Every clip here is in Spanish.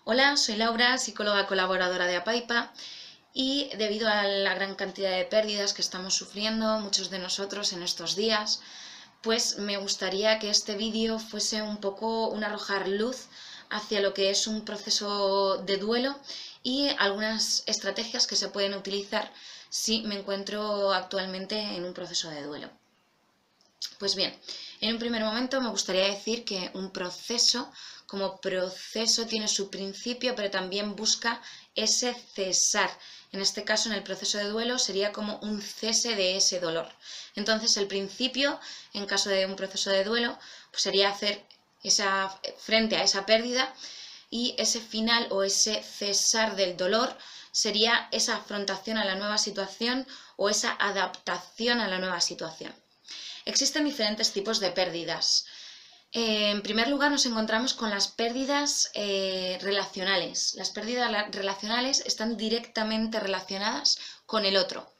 Hola, soy Laura, psicóloga colaboradora de Apaipa, y debido a la gran cantidad de pérdidas que estamos sufriendo muchos de nosotros en estos días, pues me gustaría que este vídeo fuese un poco un arrojar luz hacia lo que es un proceso de duelo y algunas estrategias que se pueden utilizar si me encuentro actualmente en un proceso de duelo. Pues bien, en un primer momento me gustaría decir que un proceso, como proceso, tiene su principio, pero también busca ese cesar. En este caso, en el proceso de duelo, sería como un cese de ese dolor. Entonces, el principio, en caso de un proceso de duelo, pues sería hacer frente a esa pérdida, y ese final o ese cesar del dolor sería esa afrontación a la nueva situación o esa adaptación a la nueva situación. Existen diferentes tipos de pérdidas. En primer lugar, nos encontramos con las pérdidas relacionales. Las pérdidas relacionales están directamente relacionadas con el otro.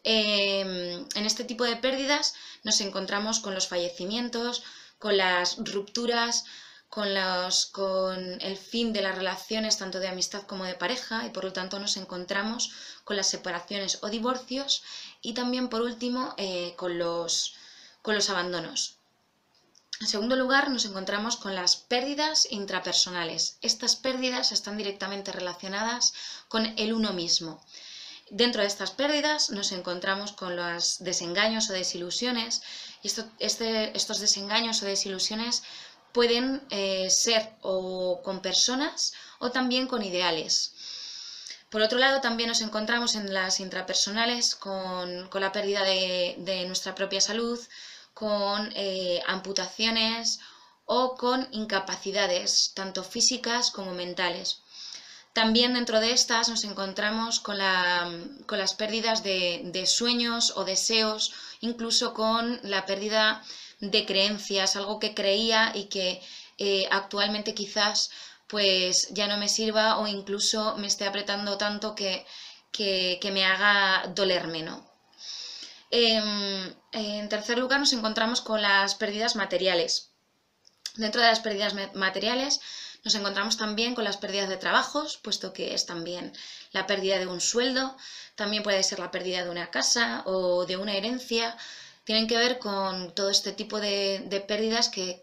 En este tipo de pérdidas nos encontramos con los fallecimientos, con las rupturas, con el fin de las relaciones tanto de amistad como de pareja, y por lo tanto nos encontramos con las separaciones o divorcios, y también por último con los abandonos. En segundo lugar, nos encontramos con las pérdidas intrapersonales. Estas pérdidas están directamente relacionadas con el uno mismo. Dentro de estas pérdidas nos encontramos con los desengaños o desilusiones, y estos desengaños o desilusiones pueden ser o con personas o también con ideales. Por otro lado, también nos encontramos en las intrapersonales con la pérdida de nuestra propia salud, con amputaciones o con incapacidades, tanto físicas como mentales. También dentro de estas nos encontramos con las pérdidas de sueños o deseos, incluso con la pérdida de creencias, algo que creía y que actualmente quizás pues ya no me sirva, o incluso me esté apretando tanto que me haga dolerme, ¿no? En tercer lugar, nos encontramos con las pérdidas materiales. Dentro de las pérdidas materiales nos encontramos también con las pérdidas de trabajos, puesto que es también la pérdida de un sueldo, también puede ser la pérdida de una casa o de una herencia. Tienen que ver con todo este tipo de pérdidas que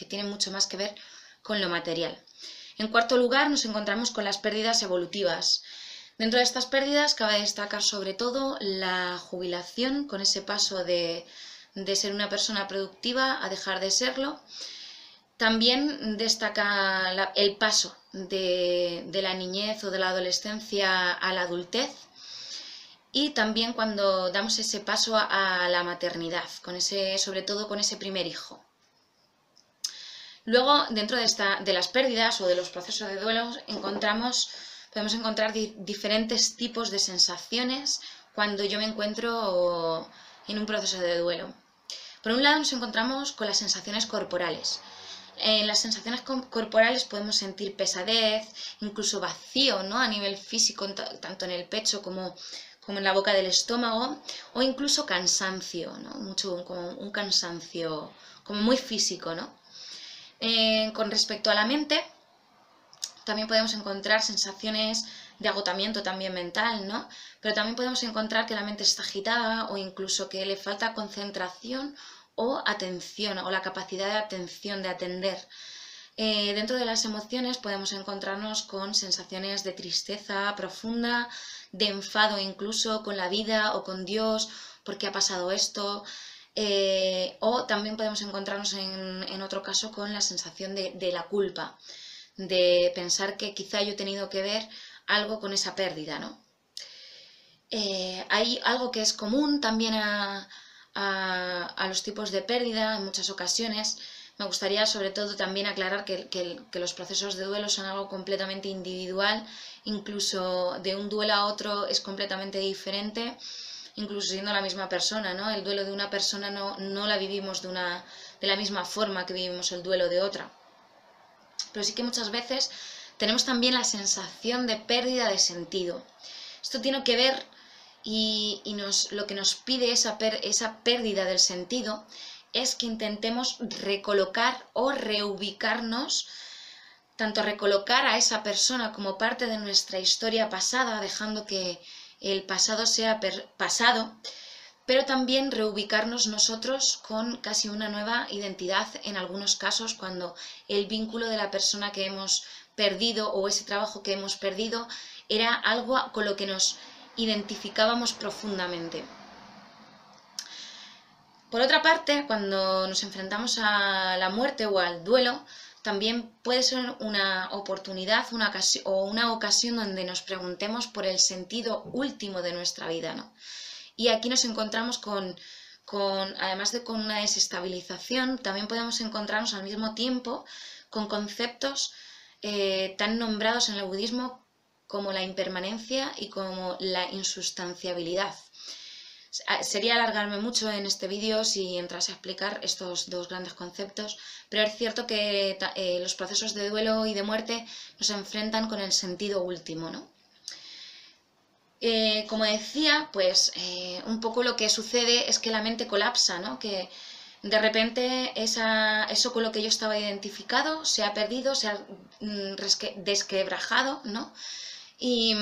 tienen mucho más que ver con lo material. En cuarto lugar, nos encontramos con las pérdidas evolutivas. Dentro de estas pérdidas cabe destacar sobre todo la jubilación, con ese paso de ser una persona productiva a dejar de serlo. También destaca el paso de la niñez o de la adolescencia a la adultez, y también cuando damos ese paso a la maternidad, sobre todo con ese primer hijo. Luego, dentro de las pérdidas o de los procesos de duelo, podemos encontrar diferentes tipos de sensaciones cuando yo me encuentro en un proceso de duelo. Por un lado, nos encontramos con las sensaciones corporales. En las sensaciones corporales podemos sentir pesadez, incluso vacío, ¿no?, a nivel físico, tanto en el pecho como en la boca del estómago, o incluso cansancio, ¿no?, como un cansancio como muy físico, ¿no? Con respecto a la mente, también podemos encontrar sensaciones de agotamiento también mental, ¿no? Pero también podemos encontrar que la mente está agitada, o incluso que le falta concentración o atención, o la capacidad de atención, de atender. Dentro de las emociones podemos encontrarnos con sensaciones de tristeza profunda, de enfado incluso con la vida o con Dios, porque ha pasado esto. O también podemos encontrarnos en otro caso con la sensación de la culpa, de pensar que quizá yo he tenido que ver algo con esa pérdida, ¿no? Hay algo que es común también a los tipos de pérdida en muchas ocasiones. Me gustaría sobre todo también aclarar que los procesos de duelo son algo completamente individual, incluso de un duelo a otro es completamente diferente, incluso siendo la misma persona, ¿no? El duelo de una persona no la vivimos de la misma forma que vivimos el duelo de otra. Pero sí que muchas veces tenemos también la sensación de pérdida de sentido. Esto tiene que ver, y lo que nos pide esa pérdida del sentido es que intentemos recolocar o reubicarnos tanto recolocar a esa persona como parte de nuestra historia pasada, dejando que el pasado sea pasado, pero también reubicarnos nosotros con casi una nueva identidad en algunos casos, cuando el vínculo de la persona que hemos perdido o ese trabajo que hemos perdido era algo con lo que nos identificábamos profundamente. Por otra parte, cuando nos enfrentamos a la muerte o al duelo, también puede ser una oportunidad o una ocasión donde nos preguntemos por el sentido último de nuestra vida, ¿no? Y aquí nos encontramos además de con una desestabilización, también podemos encontrarnos al mismo tiempo con conceptos tan nombrados en el budismo como la impermanencia y como la insustanciabilidad. Sería alargarme mucho en este vídeo si entrase a explicar estos dos grandes conceptos, pero es cierto que los procesos de duelo y de muerte nos enfrentan con el sentido último, ¿no? Como decía, pues un poco lo que sucede es que la mente colapsa, ¿no? Que de repente eso con lo que yo estaba identificado se ha perdido, se ha desquebrajado, ¿no? Y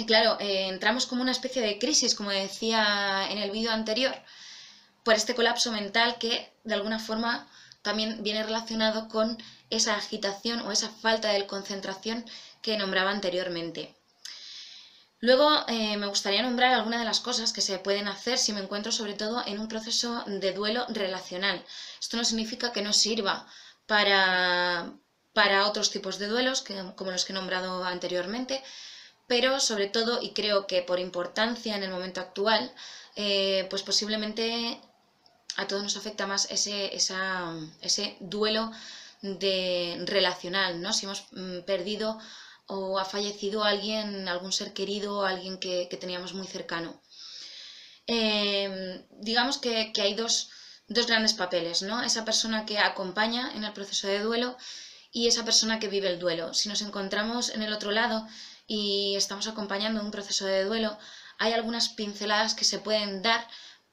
claro, entramos como una especie de crisis, como decía en el vídeo anterior, por este colapso mental que de alguna forma también viene relacionado con esa agitación o esa falta de concentración que nombraba anteriormente. Luego me gustaría nombrar algunas de las cosas que se pueden hacer si me encuentro sobre todo en un proceso de duelo relacional. Esto no significa que no sirva para otros tipos de duelos, como los que he nombrado anteriormente, pero sobre todo, y creo que por importancia en el momento actual, pues posiblemente a todos nos afecta más ese duelo relacional, ¿no? Si hemos perdido o ha fallecido alguien, algún ser querido, alguien que teníamos muy cercano. Digamos que hay dos grandes papeles, ¿no? Esa persona que acompaña en el proceso de duelo y esa persona que vive el duelo. Si nos encontramos en el otro lado y estamos acompañando un proceso de duelo, hay algunas pinceladas que se pueden dar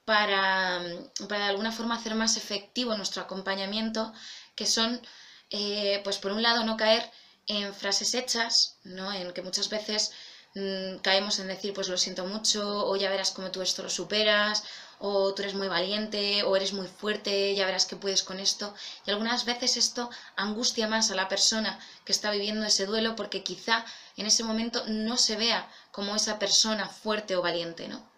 para de alguna forma hacer más efectivo nuestro acompañamiento, que son, pues por un lado, no caer en frases hechas, ¿no? En que muchas veces caemos en decir, pues lo siento mucho, o ya verás cómo tú esto lo superas, o tú eres muy valiente, o eres muy fuerte, ya verás que puedes con esto. Y algunas veces esto angustia más a la persona que está viviendo ese duelo, porque quizá en ese momento no se vea como esa persona fuerte o valiente, ¿no?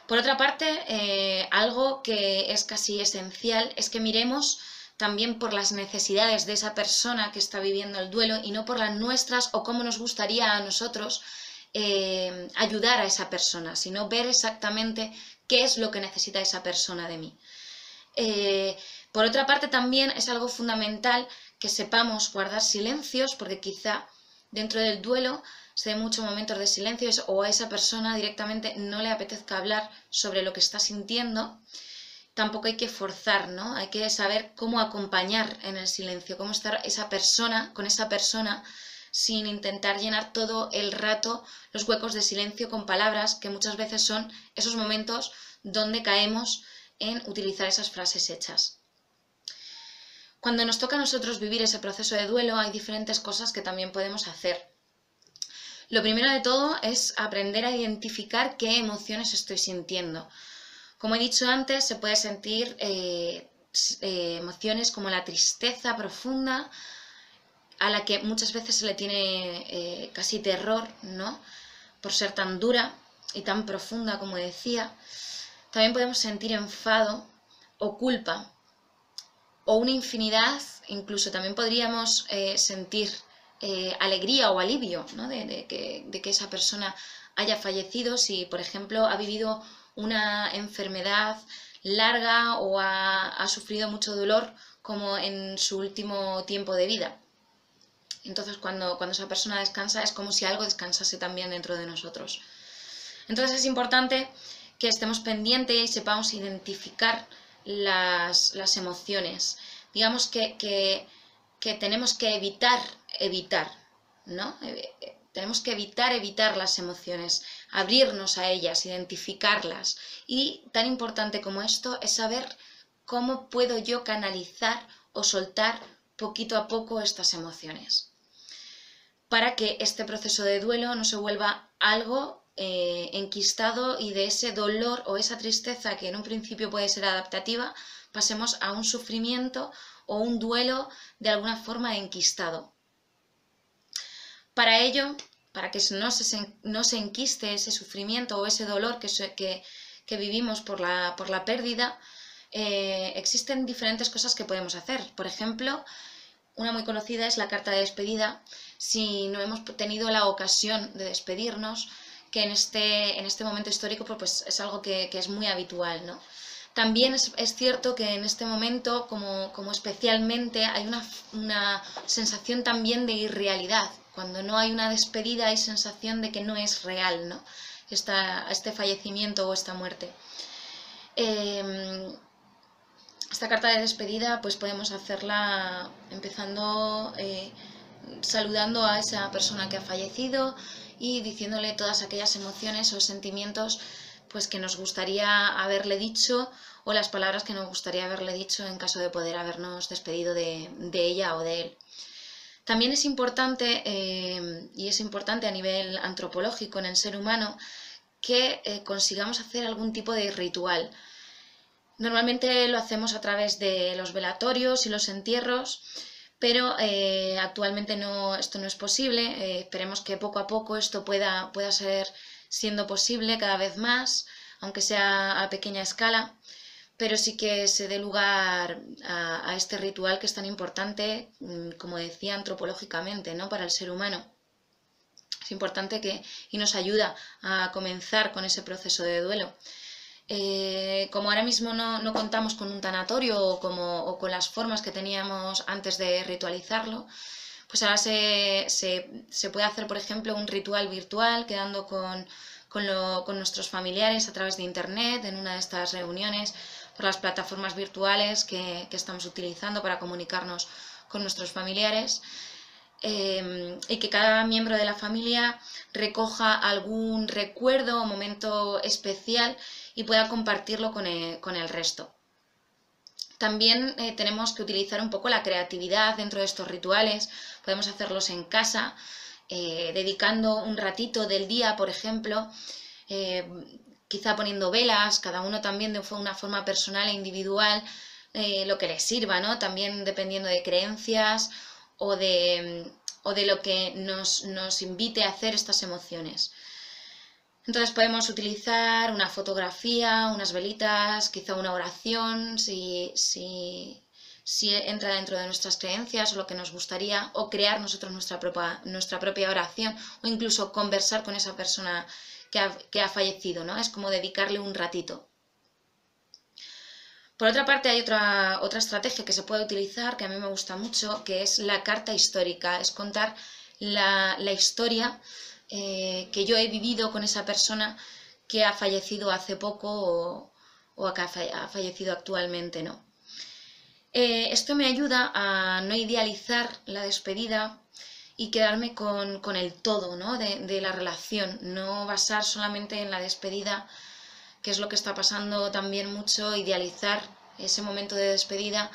Por otra parte, algo que es casi esencial es que miremos también por las necesidades de esa persona que está viviendo el duelo y no por las nuestras o cómo nos gustaría a nosotros ayudar a esa persona, sino ver exactamente qué es lo que necesita esa persona de mí. Por otra parte, también es algo fundamental que sepamos guardar silencios, porque quizá dentro del duelo se den muchos momentos de silencio o a esa persona directamente no le apetezca hablar sobre lo que está sintiendo. Tampoco hay que forzar, ¿no? Hay que saber cómo acompañar en el silencio, cómo estar con esa persona sin intentar llenar todo el rato los huecos de silencio con palabras, que muchas veces son esos momentos donde caemos en utilizar esas frases hechas. Cuando nos toca a nosotros vivir ese proceso de duelo, hay diferentes cosas que también podemos hacer. Lo primero de todo es aprender a identificar qué emociones estoy sintiendo. Como he dicho antes, se puede sentir emociones como la tristeza profunda, a la que muchas veces se le tiene casi terror, ¿no? Por ser tan dura y tan profunda, como decía. También podemos sentir enfado o culpa, o una infinidad, incluso también podríamos sentir alegría o alivio, ¿no? de que esa persona haya fallecido, si por ejemplo ha vivido una enfermedad larga o ha sufrido mucho dolor como en su último tiempo de vida. Entonces cuando esa persona descansa es como si algo descansase también dentro de nosotros. Entonces es importante que estemos pendientes y sepamos identificar las emociones. Digamos que tenemos que evitar, ¿no? Tenemos que evitar las emociones, abrirnos a ellas, identificarlas. Y tan importante como esto es saber cómo puedo yo canalizar o soltar poquito a poco estas emociones, para que este proceso de duelo no se vuelva algo enquistado y de ese dolor o esa tristeza que en un principio puede ser adaptativa, pasemos a un sufrimiento o un duelo de alguna forma enquistado. Para ello, para que no se enquiste ese sufrimiento o ese dolor que vivimos por la pérdida, existen diferentes cosas que podemos hacer. Por ejemplo, una muy conocida es la carta de despedida. Si no hemos tenido la ocasión de despedirnos, que en este momento histórico pues es algo que es muy habitual, ¿no? También es cierto que en este momento, como especialmente, hay una sensación también de irrealidad. Cuando no hay una despedida hay sensación de que no es real, ¿no? Este fallecimiento o esta muerte. Esta carta de despedida pues podemos hacerla empezando saludando a esa persona que ha fallecido y diciéndole todas aquellas emociones o sentimientos pues que nos gustaría haberle dicho, o las palabras que nos gustaría haberle dicho en caso de poder habernos despedido de ella o de él. También es importante, y es importante a nivel antropológico en el ser humano, que consigamos hacer algún tipo de ritual. Normalmente lo hacemos a través de los velatorios y los entierros, pero actualmente esto no es posible. Esperemos que poco a poco esto pueda ser siendo posible cada vez más, aunque sea a pequeña escala, pero sí que se dé lugar a este ritual que es tan importante, como decía, antropológicamente, ¿no? Para el ser humano. Es importante y nos ayuda a comenzar con ese proceso de duelo. Como ahora mismo no contamos con un tanatorio o con las formas que teníamos antes de ritualizarlo, pues ahora se puede hacer, por ejemplo, un ritual virtual quedando con nuestros familiares a través de internet, en una de estas reuniones, por las plataformas virtuales que estamos utilizando para comunicarnos con nuestros familiares. Y que cada miembro de la familia recoja algún recuerdo o momento especial y pueda compartirlo con el resto. También tenemos que utilizar un poco la creatividad dentro de estos rituales. Podemos hacerlos en casa, dedicando un ratito del día, por ejemplo, quizá poniendo velas, cada uno también de una forma personal e individual, lo que les sirva, ¿no? También dependiendo de creencias o de lo que nos invite a hacer estas emociones. Entonces podemos utilizar una fotografía, unas velitas, quizá una oración, si entra dentro de nuestras creencias o lo que nos gustaría, o crear nosotros nuestra propia oración, o incluso conversar con esa persona que ha fallecido, ¿no? Es como dedicarle un ratito. Por otra parte, hay otra estrategia que se puede utilizar, que a mí me gusta mucho, que es la carta histórica, es contar la historia que yo he vivido con esa persona que ha fallecido hace poco o que ha fallecido actualmente, ¿no? Esto me ayuda a no idealizar la despedida y quedarme con el todo, ¿no? de la relación, no basar solamente en la despedida, que es lo que está pasando también mucho, idealizar ese momento de despedida,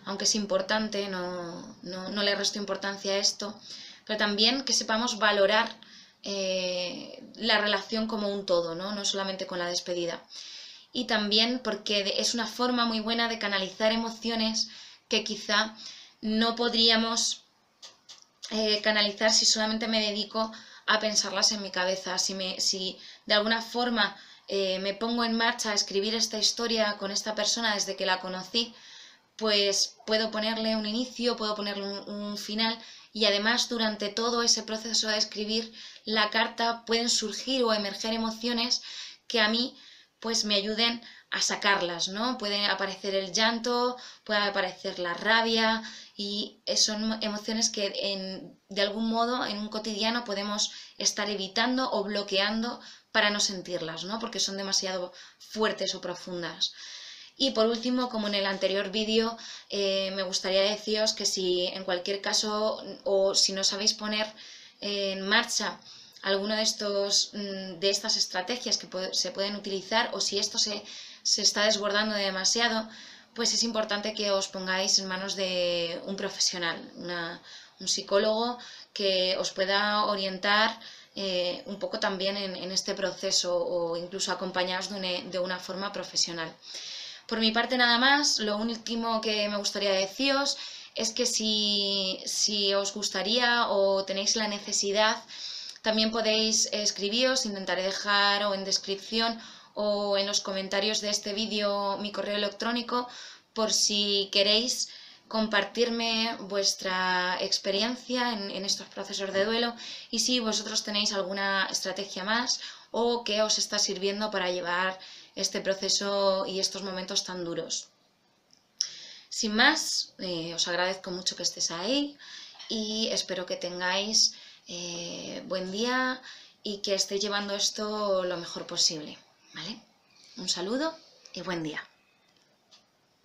aunque es importante, no le resto importancia a esto, pero también que sepamos valorar la relación como un todo, no solamente con la despedida. Y también porque es una forma muy buena de canalizar emociones que quizá no podríamos canalizar si solamente me dedico a pensarlas en mi cabeza. Si de alguna forma me pongo en marcha a escribir esta historia con esta persona desde que la conocí, pues puedo ponerle un inicio, puedo ponerle un final, y además durante todo ese proceso de escribir la carta pueden surgir o emerger emociones que a mí pues me ayuden a sacarlas, ¿no? Puede aparecer el llanto, puede aparecer la rabia, y son emociones que de algún modo en un cotidiano podemos estar evitando o bloqueando para no sentirlas, ¿no? Porque son demasiado fuertes o profundas. Y por último, como en el anterior vídeo, me gustaría deciros que si en cualquier caso o si no sabéis poner en marcha alguno de estas estrategias que se pueden utilizar, o si esto se está desbordando demasiado, pues es importante que os pongáis en manos de un profesional, un psicólogo que os pueda orientar un poco también en este proceso o incluso acompañaros de una forma profesional. Por mi parte nada más, lo último que me gustaría deciros es que si os gustaría o tenéis la necesidad, también podéis escribiros, intentaré dejar o en descripción o en los comentarios de este vídeo mi correo electrónico por si queréis compartirme vuestra experiencia en estos procesos de duelo y si vosotros tenéis alguna estrategia más o qué os está sirviendo para llevar este proceso y estos momentos tan duros. Sin más, os agradezco mucho que estéis ahí y espero que tengáis buen día y que estéis llevando esto lo mejor posible, ¿vale? Un saludo y buen día.